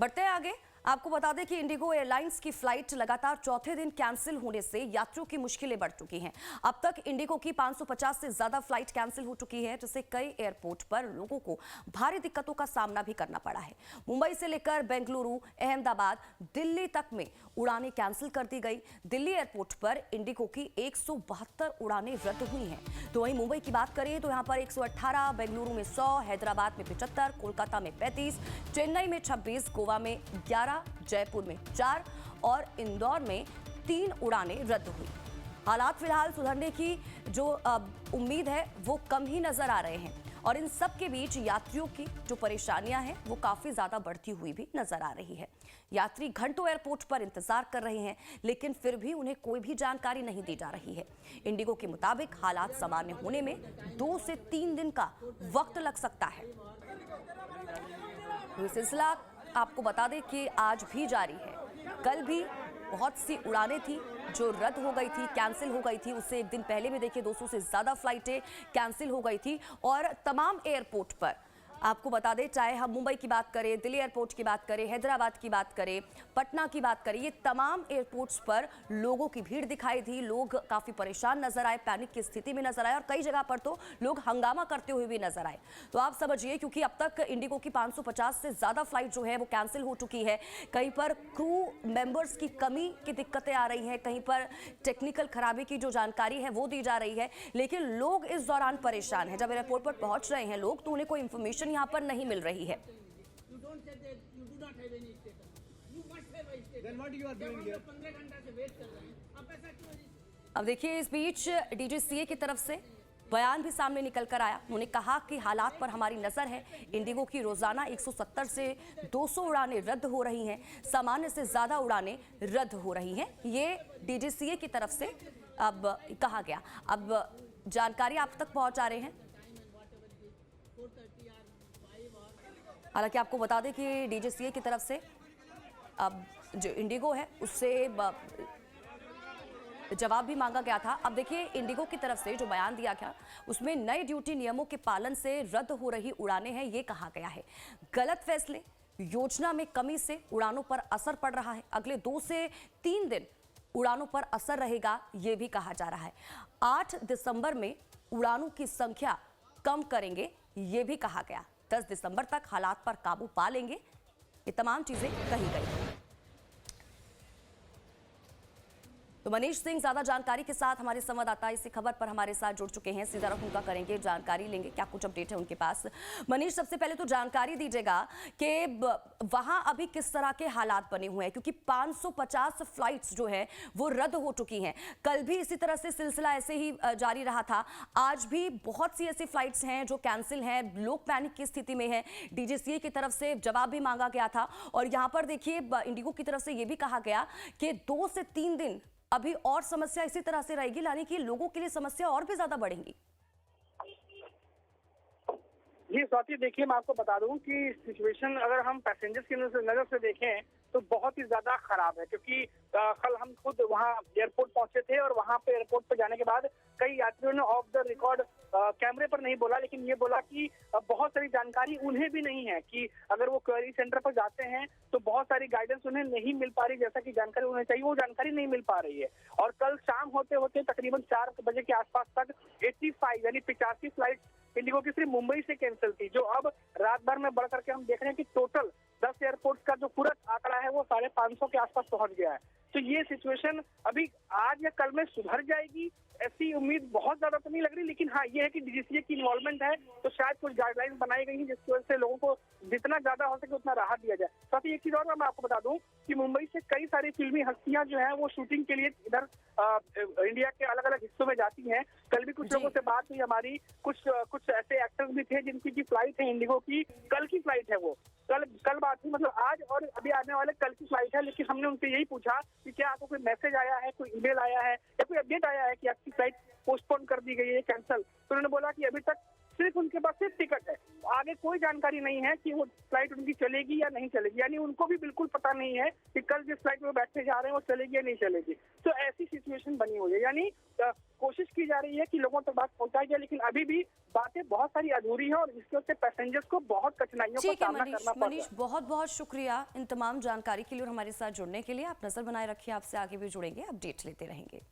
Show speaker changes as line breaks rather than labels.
बढ़ते हैं आगे। आपको बता दें कि इंडिगो एयरलाइंस की फ्लाइट लगातार चौथे दिन कैंसिल होने से यात्रियों की मुश्किलें बढ़ चुकी हैं। अब तक इंडिगो की 550 से ज्यादा फ्लाइट कैंसिल हो चुकी है, जिससे कई एयरपोर्ट पर लोगों को भारी दिक्कतों का सामना भी करना पड़ा है। मुंबई से लेकर बेंगलुरु, अहमदाबाद, दिल्ली तक में उड़ानें कैंसिल कर दी गई। दिल्ली एयरपोर्ट पर इंडिगो की 172 उड़ानें रद्द हुई हैं। तो वहीं मुंबई की बात करें तो यहाँ पर 118, बेंगलुरु में 100, हैदराबाद में 75, कोलकाता में 35, चेन्नई में 26, गोवा में 11, जयपुर में 4 और इंदौर में 3 उड़ानें रद्द हुई। हालात फिलहाल सुधरने की जो उम्मीद है वो कम ही नजर आ रहे हैं और इन सब के बीच यात्रियों की जो परेशानियां हैं वो काफी ज्यादा बढ़ती हुई भी नजर आ रही है। यात्री घंटों एयरपोर्ट पर इंतजार कर रहे हैं, लेकिन फिर भी उन्हें कोई भी जानकारी नहीं दी जा रही है। इंडिगो के मुताबिक हालात सामान्य होने में 2 से 3 दिन का वक्त लग सकता है। ये सिलसिला आपको बता दें कि आज भी जारी है। कल भी बहुत सी उड़ानें थी जो रद्द हो गई थी, कैंसिल हो गई थी। उससे एक दिन पहले भी देखिए 200 से ज्यादा फ्लाइटें कैंसिल हो गई थी और तमाम एयरपोर्ट पर आपको बता दें, चाहे हम मुंबई की बात करें, दिल्ली एयरपोर्ट की बात करें, हैदराबाद की बात करें, पटना की बात करें, ये तमाम एयरपोर्ट्स पर लोगों की भीड़ दिखाई दी। लोग काफ़ी परेशान नजर आए, पैनिक की स्थिति में नजर आए और कई जगह पर तो लोग हंगामा करते हुए भी नजर आए। तो आप समझिए, क्योंकि अब तक इंडिगो की 550 से ज़्यादा फ्लाइट जो है वो कैंसिल हो चुकी है। कहीं पर क्रू मेंबर्स की कमी की दिक्कतें आ रही हैं, कहीं पर टेक्निकल खराबी की जो जानकारी है वो दी जा रही है, लेकिन लोग इस दौरान परेशान हैं। जब एयरपोर्ट पर पहुंच रहे हैं लोग तो उन्हें कोई इंफॉर्मेशन यहाँ पर नहीं मिल रही है। अब देखिए, इस बीच डीजीसीए की तरफ से बयान भी सामने निकल कर आया। उन्होंने कहा कि हालात पर हमारी नजर है। इंडिगो की रोजाना 170 से 200 उड़ानें रद्द हो रही हैं, सामान्य से ज्यादा उड़ानें रद्द हो रही हैं। ये डीजीसीए की तरफ से अब कहा गया। अब जानकारी आप तक पहुंचा रहे हैं। हालांकि आपको बता दें कि डीजीसीए की तरफ से अब जो इंडिगो है उससे जवाब भी मांगा गया था। अब देखिए, इंडिगो की तरफ से जो बयान दिया गया उसमें नए ड्यूटी नियमों के पालन से रद्द हो रही उड़ानें हैं, ये कहा गया है। गलत फैसले, योजना में कमी से उड़ानों पर असर पड़ रहा है। अगले 2 से 3 दिन उड़ानों पर असर रहेगा, ये भी कहा जा रहा है। 8 दिसंबर में उड़ानों की संख्या कम करेंगे, ये भी कहा गया। 10 दिसंबर तक हालात पर काबू पा लेंगे, ये तमाम चीजें कही गई। तो मनीष सिंह ज्यादा जानकारी के साथ हमारे संवाददाता इसी खबर पर हमारे साथ जुड़ चुके हैं। सीधा रुख उनका करेंगे, जानकारी लेंगे क्या कुछ अपडेट है उनके पास। मनीष, सबसे पहले तो जानकारी दीजिएगा कि वहां अभी किस तरह के हालात बने हुए हैं, क्योंकि 550 फ्लाइट्स जो है वो रद्द हो चुकी हैं। कल भी इसी तरह से सिलसिला ऐसे ही जारी रहा था। आज भी बहुत सी ऐसी फ्लाइट्स हैं जो कैंसिल हैं, लोग पैनिक की स्थिति में है। डीजीसीए की तरफ से जवाब भी मांगा गया था और यहाँ पर देखिए इंडिगो की तरफ से ये भी कहा गया कि 2 से 3 दिन अभी और समस्या इसी तरह से रहेगी, यानी कि लोगों के लिए समस्या और भी ज्यादा बढ़ेंगी।
जी स्वाति, देखिए मैं आपको बता दूं कि सिचुएशन अगर हम पैसेंजर्स की नजर से देखें तो बहुत ही ज्यादा खराब है, क्योंकि कल हम खुद वहां एयरपोर्ट पहुंचे थे और वहां पे एयरपोर्ट पे जाने के बाद कई यात्रियों ने ऑफ द रिकॉर्ड कैमरे पर नहीं बोला, लेकिन ये बोला कि बहुत सारी जानकारी उन्हें भी नहीं है कि अगर वो क्वेरी सेंटर पर जाते हैं तो बहुत सारी गाइडेंस उन्हें नहीं मिल पा रही, जैसा कि जानकारी उन्हें चाहिए वो जानकारी नहीं मिल पा रही है। और कल शाम होते होते तकरीबन 4 बजे के आसपास तक 85 यानी 85 फ्लाइट इंडिगो की सिर्फ मुंबई से कैंसिल थी, जो अब रात भर में बढ़ करके हम देख रहे हैं कि टोटल 10 एयरपोर्ट का जो पूरा आंकड़ा है वो 550 के आसपास पहुंच गया है। तो ये सिचुएशन अभी आज या कल में सुधर जाएगी ऐसी उम्मीद बहुत ज्यादा तो नहीं लग रही, लेकिन हाँ ये है कि डीजीसीए की इन्वॉल्वमेंट है तो शायद कुछ गाइडलाइंस बनाई गई हैं जिसकी वजह से लोगों को जितना ज्यादा हो सके उतना राहत दिया जाए। साथ ही एक चीज और मैं आपको बता दूं कि मुंबई से कई सारी फिल्मी हस्तियां जो है वो शूटिंग के लिए इधर इंडिया के अलग अलग हिस्सों में जाती हैं। कल भी कुछ लोगों से बात हुई हमारी, कुछ ऐसे एक्टर्स भी थे जिनकी की फ्लाइट है इंडिगो की, कल की फ्लाइट है वो, कल बात हुई, मतलब आज और अभी आने वाले कल की फ्लाइट है। लेकिन हमने उनसे यही पूछा कि क्या आपको कोई मैसेज आया है, कोई ईमेल आया है या कोई अपडेट आया है कि आपकी फ्लाइट पोस्टपोन कर दी गई है, कैंसिल। तो उन्होंने बोला कि अभी तक सिर्फ उनके पास सिर्फ टिकट है, आगे कोई जानकारी नहीं है कि वो फ्लाइट उनकी चलेगी या नहीं चलेगी। यानी उनको भी बिल्कुल पता नहीं है कि कल जिस फ्लाइट में बैठने जा रहे हैं वो चलेगी या नहीं चलेगी। तो ऐसी सिचुएशन बनी हुई है। यानी कोशिश की जा रही है कि लोगों तक बात पहुंचाई जाए, लेकिन अभी भी बातें बहुत सारी अधूरी है और जिसकी वजह से पैसेंजर्स को बहुत कठिनाइयों का सामना करना पड़ रहा है।
मनीष, बहुत बहुत शुक्रिया इन तमाम जानकारी के लिए और हमारे साथ जुड़ने के लिए। आप नजर बनाए रखिए, आपसे आगे भी जुड़ेंगे, अपडेट लेते रहेंगे।